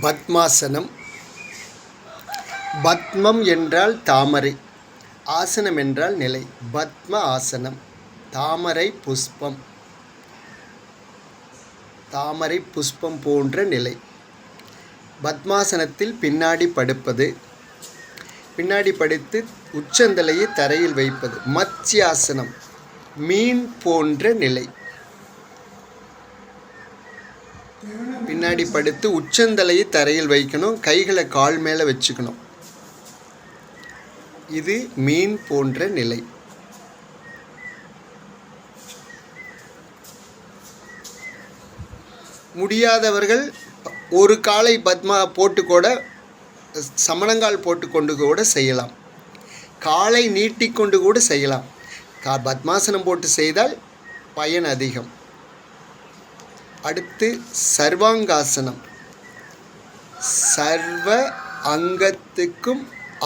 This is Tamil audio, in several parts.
பத்மாசனம். பத்மம் என்றால் தாமரை, ஆசனம் என்றால் நிலை. பத்ம ஆசனம். தாமரை புஷ்பம், தாமரை புஷ்பம் போன்ற நிலை. பத்மாசனத்தில் பின்னாடி படுப்பது, பின்னாடி படுத்து உச்சந்தலையை தரையில் வைப்பது. மத்ஸ்யாசனம், மீன் போன்ற நிலை. பின்னாடி படுத்து உச்சந்தலையை தரையில் வைக்கணும், கைகளை கால் மேலே வச்சுக்கணும். இது மீன் போன்ற நிலை. முடியாதவர்கள் ஒரு காலை பத்மா போட்டு கூட, சமணங்கால் போட்டுக்கொண்டு கூட செய்யலாம். காலை நீட்டிக்கொண்டு கூட செய்யலாம். பத்மாசனம் போட்டு செய்தால் பயன் அதிகம். அடுத்து சர்வாங்காசனம். சர்வ அங்கத்துக்கும்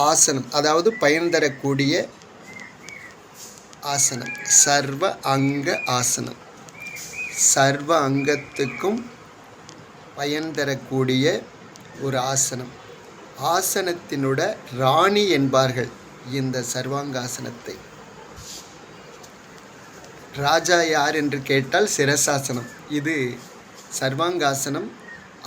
ஆசனம், அதாவது பயன் தரக்கூடிய ஆசனம். சர்வ அங்க ஆசனம். சர்வ அங்கத்துக்கும் பயன் தரக்கூடிய ஒரு ஆசனம். ஆசனத்தினோட ராணி என்பார்கள் இந்த சர்வாங்காசனத்தை. ராஜா யார் என்று கேட்டால் சிரசாசனம். இது சர்வாங்காசனம்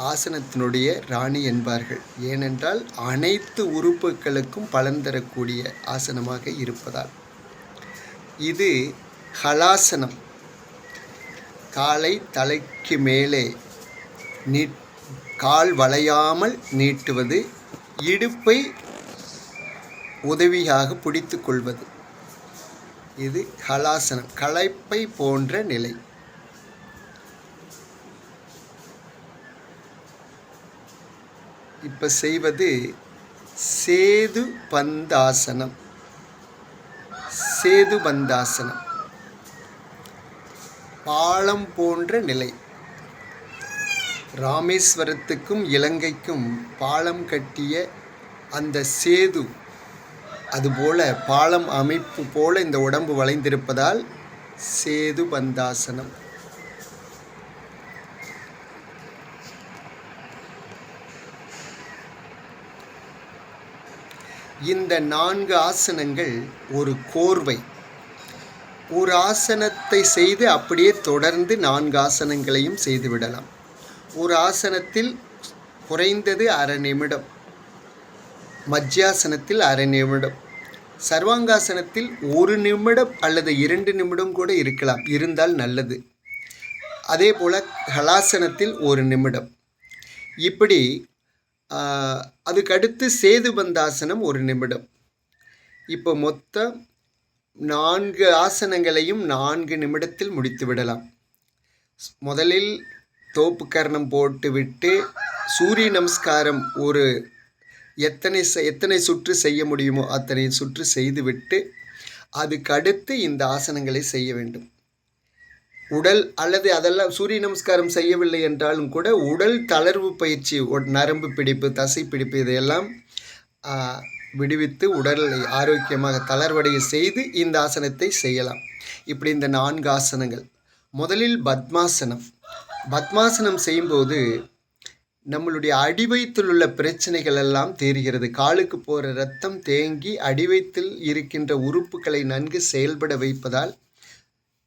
ஆசனத்தினுடைய ராணி என்பார்கள். ஏனென்றால் அனைத்து உறுப்புகளுக்கும் பலன் தரக்கூடிய ஆசனமாக இருப்பதால். இது ஹலாசனம். காலை தலைக்கு மேலே கால் வளையாமல் நீட்டுவது, இடுப்பை உதவியாக பிடித்து கொள்வது. இது ஹலாசனம், களைப்பை போன்ற நிலை. இப்போ செய்வது சேது பந்தாசனம். சேது பந்தாசனம், பாலம் போன்ற நிலை. ராமேஸ்வரத்துக்கும் இலங்கைக்கும் பாலம் கட்டிய அந்த சேது, அதுபோல பாலம் அமைப்பு போல இந்த உடம்பு வளைந்திருப்பதால் சேது பந்தாசனம். இந்த 4 ஆசனங்கள் ஒரு கோர்வை. ஒரு ஆசனத்தை செய்து அப்படியே தொடர்ந்து 4 ஆசனங்களையும் செய்துவிடலாம். ஒரு ஆசனத்தில் குறைந்தது அரை நிமிடம், மத்யாசனத்தில் அரை நிமிடம், சர்வாங்காசனத்தில் 1 நிமிடம் அல்லது 2 நிமிடம் கூட இருக்கலாம், இருந்தால் நல்லது. அதே போல் ஹலாசனத்தில் 1 நிமிடம். இப்படி அதுக்கடுத்து சேதுபந்தாசனம் 1 நிமிடம். இப்போ மொத்தம் 4 ஆசனங்களையும் 4 நிமிடத்தில் முடித்து விடலாம். முதலில் தோப்பு கர்ணம் போட்டு விட்டு சூரிய நமஸ்காரம் ஒரு எத்தனை சுற்று செய்ய முடியுமோ அத்தனை சுற்று செய்துவிட்டு அதுக்கடுத்து இந்த ஆசனங்களை செய்ய வேண்டும். உடல் அல்லது அதெல்லாம் சூரிய நமஸ்காரம் செய்யவில்லை என்றாலும் கூட உடல் தளர்வு பயிற்சி, நரம்பு பிடிப்பு, தசை பிடிப்பு இதையெல்லாம் விடுவித்து உடலை ஆரோக்கியமாக தளர்வடைய செய்து இந்த ஆசனத்தை செய்யலாம். இப்படி இந்த 4 ஆசனங்கள். முதலில் பத்மாசனம். பத்மாசனம் செய்யும்போது நம்மளுடைய அடிவயிற்றில் உள்ள பிரச்சனைகள் எல்லாம் தீர்கிறது. காலுக்கு போகிற இரத்தம் தேங்கி அடிவயிற்றில் இருக்கின்ற உறுப்புகளை நன்கு செயல்பட வைப்பதால்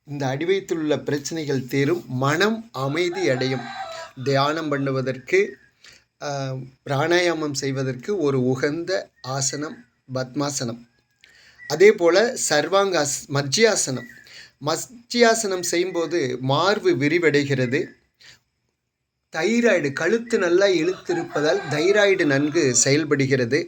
இந்த அடிவயிற்றில் உள்ள பிரச்சனைகள் தீரும். மனம் அமைதி அடையும். தியானம் பண்ணுவதற்கு, பிராணாயாமம் செய்வதற்கு ஒரு உகந்த ஆசனம் பத்மாசனம். அதே போல் மத்யாசனம். மத்யாசனம் செய்யும்போது மார்பு விரிவடைகிறது. தைராய்டு, கழுத்து நல்லா இழுத்திருப்பதால் தைராய்டு நன்கு செயல்படுகிறது.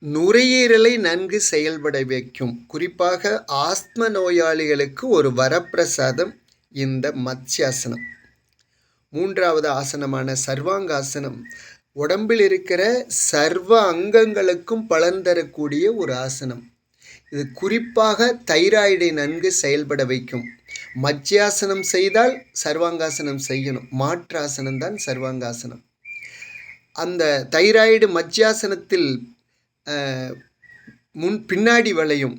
நுரையீரலை நன்கு செயல்பட வைக்கும். குறிப்பாக ஆஸ்துமா நோயாளிகளுக்கு ஒரு வரப்பிரசாதம் இந்த மத்யாசனம். 3வது ஆசனமான சர்வாங்காசனம் உடம்பில் இருக்கிற சர்வ அங்கங்களுக்கும் பலன் தரக்கூடிய ஒரு ஆசனம். இது குறிப்பாக தைராய்டை நன்கு செயல்பட வைக்கும். மத்யாசனம் செய்தால் சர்வாங்காசனம் செய்யணும். மாற்று ஆசனம்தான் சர்வாங்காசனம். அந்த தைராய்டு மத்யாசனத்தில் பின்னாடி வளையும்,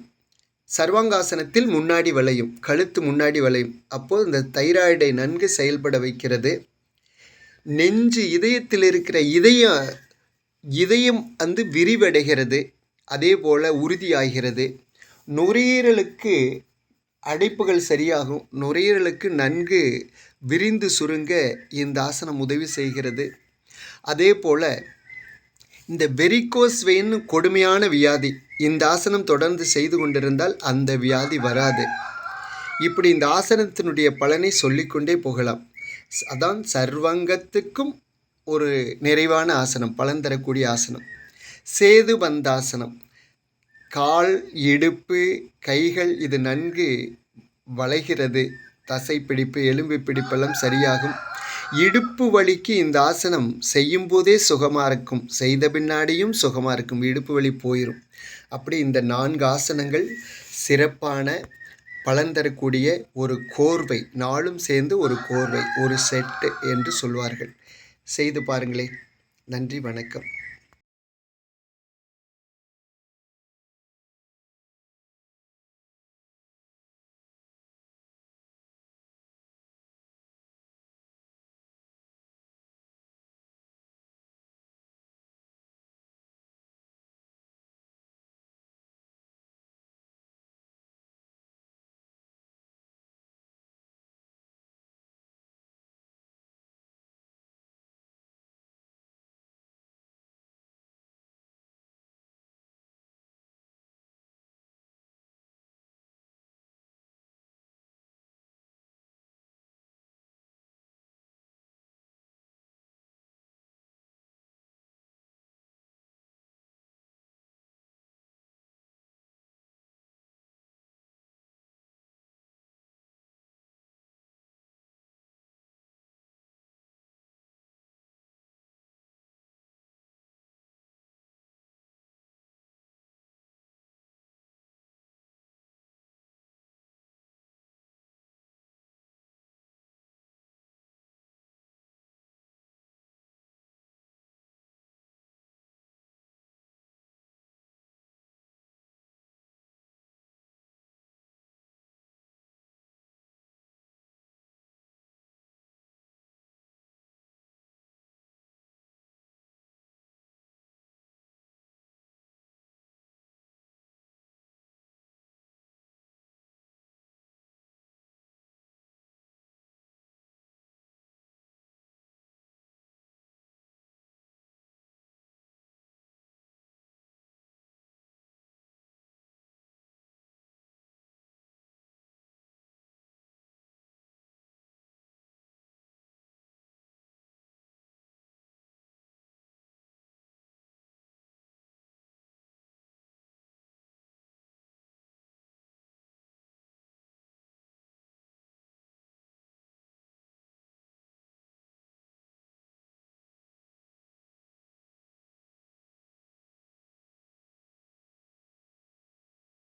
சர்வாங்காசனத்தில் முன்னாடி வளையும், கழுத்து முன்னாடி வளையும். அப்போது இந்த தைராய்டை நன்கு செயல்பட வைக்கிறது. நெஞ்சு இதயத்தில் இருக்கிற இதயம் விரிவடைகிறது, அதே போல் உறுதியாகிறது. நுரையீரலுக்கு அடைப்புகள் சரியாகும். நுரையீரலுக்கு நன்கு விரிந்து சுருங்க இந்த ஆசனம் உதவி செய்கிறது. அதே போல் இந்த வெரிகோஸ் வெயின் கொடுமையான வியாதி, இந்த ஆசனம் தொடர்ந்து செய்து கொண்டிருந்தால் அந்த வியாதி வராது. இப்படி இந்த ஆசனத்தினுடைய பலனை சொல்லிக்கொண்டே போகலாம். அதான் சர்வங்கத்துக்கும் ஒரு நிறைவான ஆசனம், பலன் தரக்கூடிய ஆசனம். சேது பந்தாசனம். கால், இடுப்பு, கைகள் இது நன்கு வளைகிறது. தசை பிடிப்பு, எலும்பு பிடிப்பெல்லாம் சரியாகும். இடுப்பு வலிக்கு இந்த ஆசனம் செய்யும் போதே சுகமாக இருக்கும், செய்த பின்னாடியும் சுகமாக இருக்கும், இடுப்பு வலி போயிடும். அப்படி இந்த 4 ஆசனங்கள் சிறப்பான பலன் தரக்கூடிய ஒரு கோர்வை, நாளும் சேர்ந்து ஒரு கோர்வை, ஒரு செட்டு என்று சொல்வார்கள். செய்து பாருங்களேன். நன்றி, வணக்கம்.